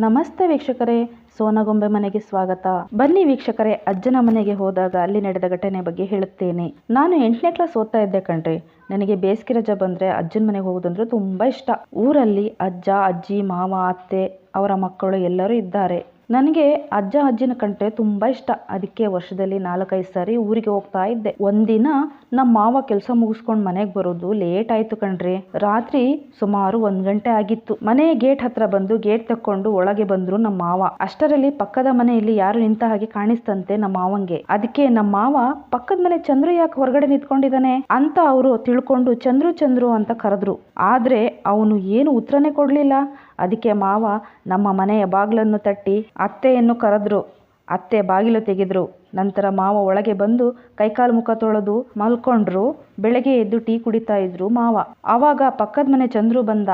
ನಮಸ್ತೆ ವೀಕ್ಷಕರೇ, ಸೋನಗೊಂಬೆ ಮನೆಗೆ ಸ್ವಾಗತ. ಬನ್ನಿ ವೀಕ್ಷಕರೇ, ಅಜ್ಜನ ಮನೆಗೆ ಹೋದಾಗ ಅಲ್ಲಿ ನಡೆದ ಘಟನೆ ಬಗ್ಗೆ ಹೇಳುತ್ತೇನೆ. ನಾನು 8ನೇ ಕ್ಲಾಸ್ ಓದ್ತಾ ಇದ್ದೆ ಕಣ್ರಿ. ನನಗೆ ಬೇಸಿಗೆ ರಜೆ ಬಂದರೆ ಅಜ್ಜನ ಮನೆಗೆ ಹೋಗೋದಂದ್ರೆ ತುಂಬ ಇಷ್ಟ. ಊರಲ್ಲಿ ಅಜ್ಜ, ಅಜ್ಜಿ, ಮಾವ, ಅತ್ತೆ, ಅವರ ಮಕ್ಕಳು ಎಲ್ಲರೂ ಇದ್ದಾರೆ. ನನಗೆ ಅಜ್ಜ ಅಜ್ಜಿನ ಕಂಡ್ರೆ ತುಂಬ ಇಷ್ಟ. ಅದಕ್ಕೆ ವರ್ಷದಲ್ಲಿ 4-5 ಸಾರಿ ಊರಿಗೆ ಹೋಗ್ತಾ ಇದ್ದೆ. ಒಂದಿನ ನಮ್ಮ ಮಾವ ಕೆಲಸ ಮುಗಿಸ್ಕೊಂಡು ಮನೆಗೆ ಬರೋದು ಲೇಟ್ ಆಯ್ತು ಕಣ್ರಿ. ರಾತ್ರಿ ಸುಮಾರು 1 ಗಂಟೆ ಆಗಿತ್ತು. ಮನೆ ಗೇಟ್ ಹತ್ರ ಬಂದು ಗೇಟ್ ತಕ್ಕೊಂಡು ಒಳಗೆ ಬಂದ್ರು ನಮ್ಮ ಮಾವ. ಅಷ್ಟರಲ್ಲಿ ಪಕ್ಕದ ಮನೆಯಲ್ಲಿ ಯಾರು ನಿಂತ ಹಾಗೆ ಕಾಣಿಸ್ತಂತೆ ನಮ್ಮ ಮಾವಂಗೆ. ಅದಕ್ಕೆ ನಮ್ಮ ಮಾವ ಪಕ್ಕದ ಮನೆ ಚಂದ್ರು ಯಾಕೆ ಹೊರಗಡೆ ನಿಂತ್ಕೊಂಡಿದ್ದಾನೆ ಅಂತ ಅವರು ತಿಳ್ಕೊಂಡು ಚಂದ್ರು ಚಂದ್ರು ಅಂತ ಕರೆದ್ರು. ಆದ್ರೆ ಅವನು ಏನು ಉತ್ತರನೇ ಕೊಡ್ಲಿಲ್ಲ. ಅದಕ್ಕೆ ಮಾವ ನಮ್ಮ ಮನೆಯ ಬಾಗಿಲನ್ನು ತಟ್ಟಿ ಅತ್ತೆಯನ್ನು ಕರೆದ್ರು. ಅತ್ತೆ ಬಾಗಿಲು ತೆಗೆದ್ರು. ನಂತರ ಮಾವ ಒಳಗೆ ಬಂದು ಕೈಕಾಲು ಮುಖ ತೊಳೆದು ಮಲ್ಕೊಂಡ್ರು. ಬೆಳಗ್ಗೆ ಎದ್ದು ಟೀ ಕುಡಿತಾ ಇದ್ರು ಮಾವ. ಆವಾಗ ಪಕ್ಕದ ಮನೆ ಚಂದ್ರು ಬಂದ.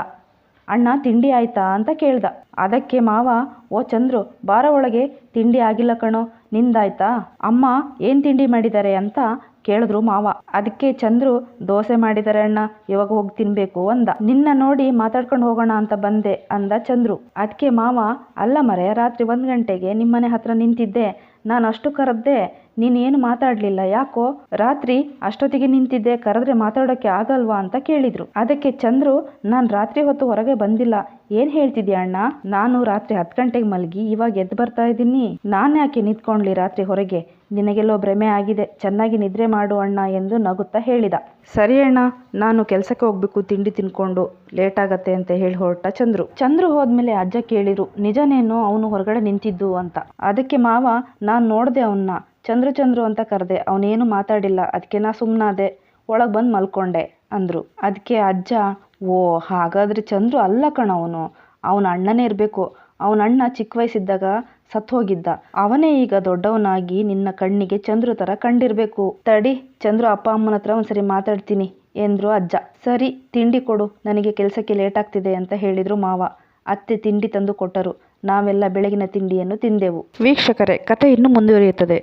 ಅಣ್ಣ ತಿಂಡಿ ಆಯ್ತಾ ಅಂತ ಕೇಳ್ದ. ಅದಕ್ಕೆ ಮಾವ, ಓ ಚಂದ್ರು, ಬಾರ ಒಳಗೆ, ತಿಂಡಿ ಆಗಿಲ್ಲ ಕಣೋ, ನಿಂದಾಯ್ತಾ? ಅಮ್ಮ ಏನ್ ತಿಂಡಿ ಮಾಡಿದ್ದಾರೆ ಅಂತ ಕೇಳಿದ್ರು ಮಾವ. ಅದಕ್ಕೆ ಚಂದ್ರು, ದೋಸೆ ಮಾಡಿದ್ದಾರೆ ಅಣ್ಣ, ಇವಾಗ ಹೋಗಿ ತಿನ್ಬೇಕು ಅಂದ. ನಿನ್ನ ನೋಡಿ ಮಾತಾಡ್ಕೊಂಡು ಹೋಗೋಣ ಅಂತ ಬಂದೆ ಅಂದ ಚಂದ್ರು. ಅದಕ್ಕೆ ಮಾವ, ಅಲ್ಲ ಮರೆ, ರಾತ್ರಿ 1 ಗಂಟೆಗೆ ನಿಮ್ಮನೆ ಹತ್ರ ನಿಂತಿದ್ದೆ, ನಾನು ಅಷ್ಟು ಕರೆದ್ದೆ, ನೀನೇನು ಮಾತಾಡ್ಲಿಲ್ಲ, ಯಾಕೋ? ರಾತ್ರಿ ಅಷ್ಟೊತ್ತಿಗೆ ನಿಂತಿದ್ದೆ, ಕರೆದ್ರೆ ಮಾತಾಡೋಕ್ಕೆ ಆಗಲ್ವಾ ಅಂತ ಕೇಳಿದ್ರು. ಅದಕ್ಕೆ ಚಂದ್ರು, ನಾನು ರಾತ್ರಿ ಹೊತ್ತು ಹೊರಗೆ ಬಂದಿಲ್ಲ, ಏನ್ ಹೇಳ್ತಿದ್ಯಾ ಅಣ್ಣ? ನಾನು ರಾತ್ರಿ 10 ಗಂಟೆಗೆ ಮಲಗಿ ಇವಾಗ ಎದ್ದು ಬರ್ತಾ ಇದ್ದೀನಿ, ನಾನು ಯಾಕೆ ನಿಂತ್ಕೊಂಡ್ಲಿ ರಾತ್ರಿ ಹೊರಗೆ? ನಿನಗೆಲ್ಲೋ ಭ್ರಮೆ ಆಗಿದೆ, ಚೆನ್ನಾಗಿ ನಿದ್ರೆ ಮಾಡು ಅಣ್ಣ ಎಂದು ನಗುತ್ತಾ ಹೇಳಿದ. ಸರಿ ಅಣ್ಣ, ನಾನು ಕೆಲಸಕ್ಕೆ ಹೋಗ್ಬೇಕು, ತಿಂಡಿ ತಿನ್ಕೊಂಡು ಲೇಟ್ ಆಗತ್ತೆ ಅಂತ ಹೇಳಿ ಹೊರಟ ಚಂದ್ರು ಹೋದ್ಮೇಲೆ ಅಜ್ಜ ಕೇಳಿರು, ನಿಜನೇನು ಅವನು ಹೊರಗಡೆ ನಿಂತಿದ್ದು ಅಂತ. ಅದಕ್ಕೆ ಮಾವ, ನಾನು ನೋಡ್ದೆ ಅವನ್ನ, ಚಂದ್ರು ಅಂತ ಕರೆದೆ, ಅವನೇನು ಮಾತಾಡಿಲ್ಲ, ಅದಕ್ಕೆ ನಾ ಸುಮ್ಮನಾದೆ, ಒಳಗೆ ಬಂದು ಮಲ್ಕೊಂಡೆ ಅಂದ್ರು. ಅದಕ್ಕೆ ಅಜ್ಜ, ಓ ಹಾಗಾದ್ರೆ ಚಂದ್ರು ಅಲ್ಲ ಕಣ, ಅವನ ಅಣ್ಣನೇ ಇರಬೇಕು. ಅವನ ಅಣ್ಣ ಚಿಕ್ಕ ವಯಸ್ಸಿದ್ದಾಗ ಸತ್ತು ಹೋಗಿದ್ದ, ಅವನೇ ಈಗ ದೊಡ್ಡವನಾಗಿ ನಿನ್ನ ಕಣ್ಣಿಗೆ ಚಂದ್ರು ತರ ಕಂಡಿರ್ಬೇಕು. ತಡಿ, ಚಂದ್ರು ಅಪ್ಪ ಅಮ್ಮನ ಹತ್ರ ಒಂದ್ಸರಿ ಮಾತಾಡ್ತೀನಿ ಎಂದ್ರು ಅಜ್ಜ. ಸರಿ, ತಿಂಡಿ ಕೊಡು, ನನಗೆ ಕೆಲಸಕ್ಕೆ ಲೇಟ್ ಆಗ್ತಿದೆ ಅಂತ ಹೇಳಿದ್ರು ಮಾವ. ಅತ್ತೆ ತಿಂಡಿ ತಂದು ಕೊಟ್ಟರು. ನಾವೆಲ್ಲ ಬೆಳಗಿನ ತಿಂಡಿಯನ್ನು ತಿಂದೆವು. ವೀಕ್ಷಕರೇ, ಕಥೆ ಇನ್ನೂ ಮುಂದುವರಿಯುತ್ತದೆ.